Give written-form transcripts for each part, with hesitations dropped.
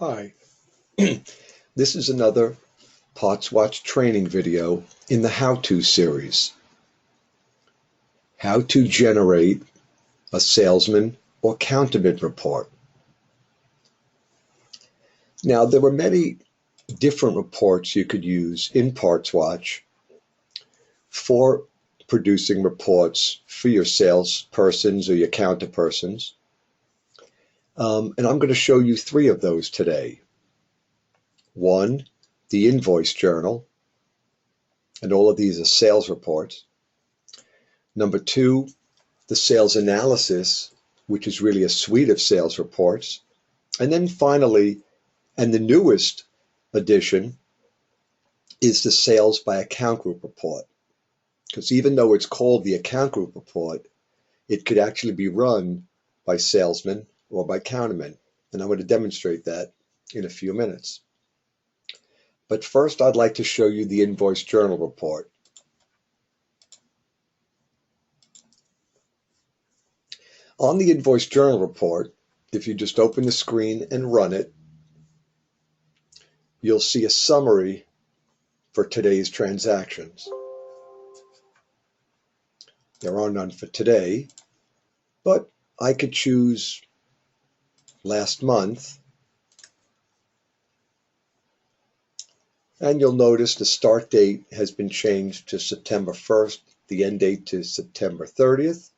Hi, this is another PartsWatch training video in the how-to series. How to generate a salesman or counterman report. Now, there are many different reports you could use in PartsWatch for producing reports for your salespersons or your counterpersons. And I'm going to show you three of those today. One, the invoice journal, and all of these are sales reports. Number two, the sales analysis, which is really a suite of sales reports. And then finally, and the newest addition, is the sales by account group report. Because even though it's called the account group report, it could actually be run by salesmen or by countermen. And I'm going to demonstrate that in a few minutes. But first, I'd like to show you the invoice journal report. On the invoice journal report, if you just open the screen and run it, you'll see a summary for today's transactions. There are none for today, but I could choose last month, and you'll notice the start date has been changed to September 1st, the end date to September 30th.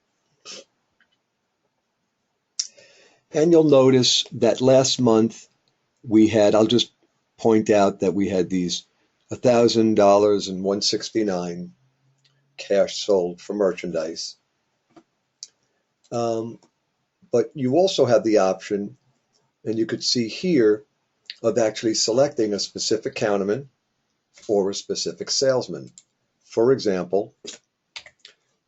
And you'll notice that last month we had, I'll just point out that we had these $1,000 and $169 cash sold for merchandise. But you also have the option, and you could see here, of actually selecting a specific counterman or a specific salesman. For example,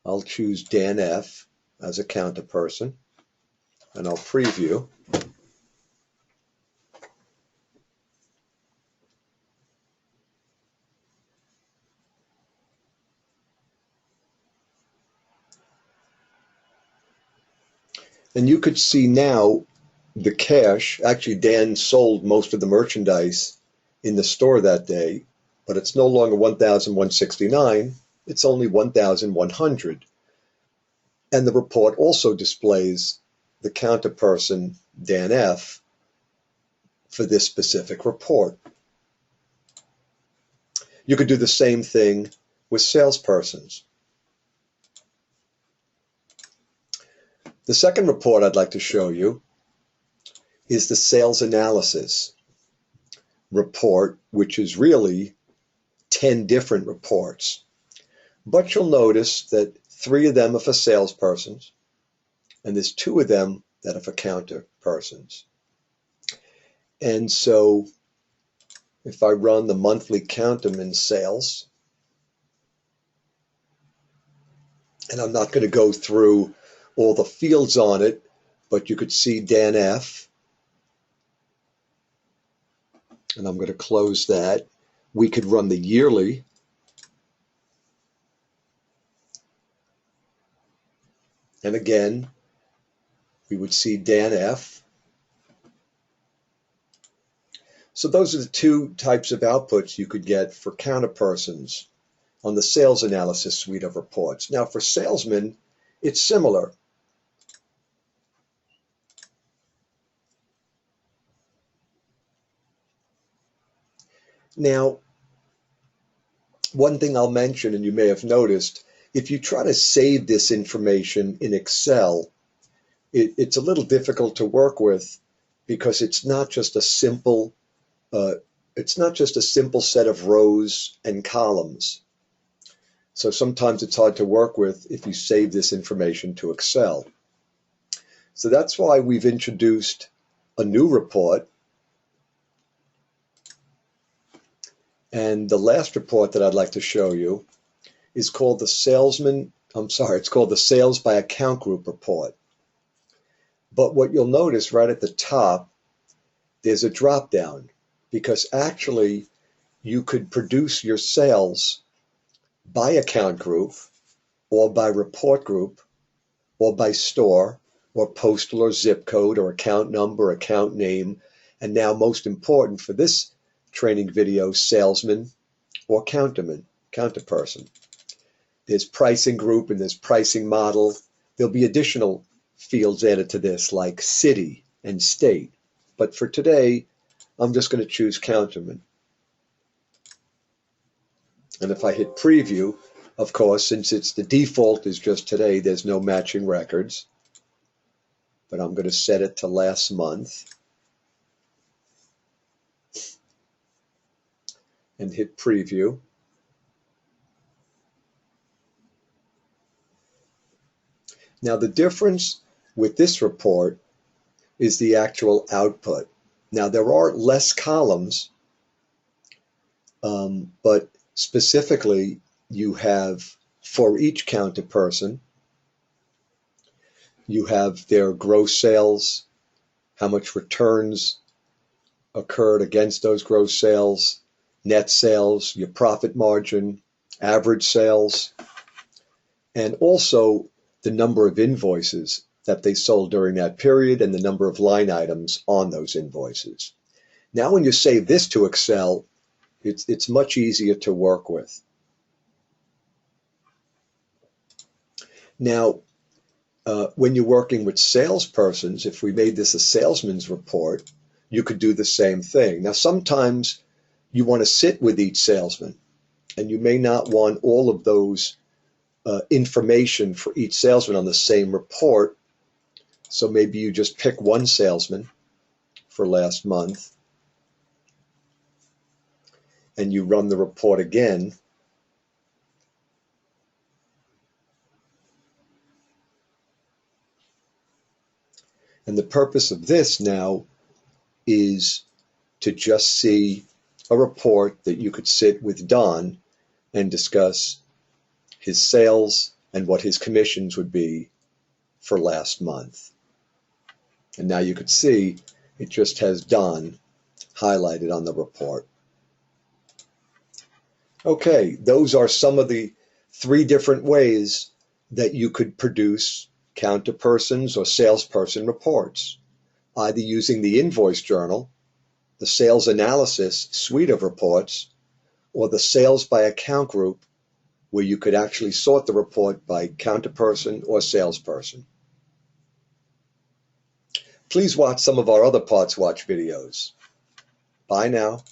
I'll choose Dan F. as a counterperson, and I'll preview. And you could see now the cash. Actually, Dan sold most of the merchandise in the store that day, but it's no longer $1,169, it's only $1,100. And the report also displays the counterperson, Dan F., for this specific report. You could do the same thing with salespersons. The second report I'd like to show you is the sales analysis report, which is really 10 different reports. But you'll notice that 3 of them are for salespersons, and there's 2 of them that are for counterpersons. And so if I run the monthly counterman sales, and I'm not going to go through all the fields on it, but you could see Dan F. And I'm going to close that. We could run the yearly. And again, we would see Dan F. So those are the 2 types of outputs you could get for counterpersons on the sales analysis suite of reports. Now for salesmen, it's similar. Now, one thing I'll mention, and you may have noticed, if you try to save this information in Excel, it's a little difficult to work with because it's not just a simple set of rows and columns. So sometimes it's hard to work with if you save this information to Excel. So that's why we've introduced a new report. And the last report that I'd like to show you is called the Sales by Account Group report. But what you'll notice right at the top, there's a drop down, because actually you could produce your sales by account group, or by report group, or by store, or postal or zip code, or account number, account name, And now, most important for this training video, salesman or counterperson. There's pricing group and there's pricing model. There'll be additional fields added to this like city and state. But for today, I'm just going to choose counterman. And if I hit preview, of course, since it's the default is just today, there's no matching records. But I'm going to set it to last month. And hit preview. Now the difference with this report is the actual output. Now there are less columns, but specifically you have, for each counterperson, you have their gross sales, how much returns occurred against those gross sales, net sales, your profit margin, average sales, and also the number of invoices that they sold during that period and the number of line items on those invoices. Now when you save this to Excel, it's much easier to work with. Now, when you're working with salespersons, if we made this a salesman's report, you could do the same thing. Now, sometimes you want to sit with each salesman, and you may not want all of those information for each salesman on the same report. So maybe you just pick one salesman for last month, and you run the report again. And the purpose of this now is to just see a report that you could sit with Don and discuss his sales and what his commissions would be for last month. And now you could see it just has Don highlighted on the report. Okay, those are some of the 3 different ways that you could produce counterpersons or salesperson reports, either using the invoice journal, the sales analysis suite of reports, or the sales by account group, where you could actually sort the report by counterperson or salesperson. Please watch some of our other Parts Watch videos. Bye now.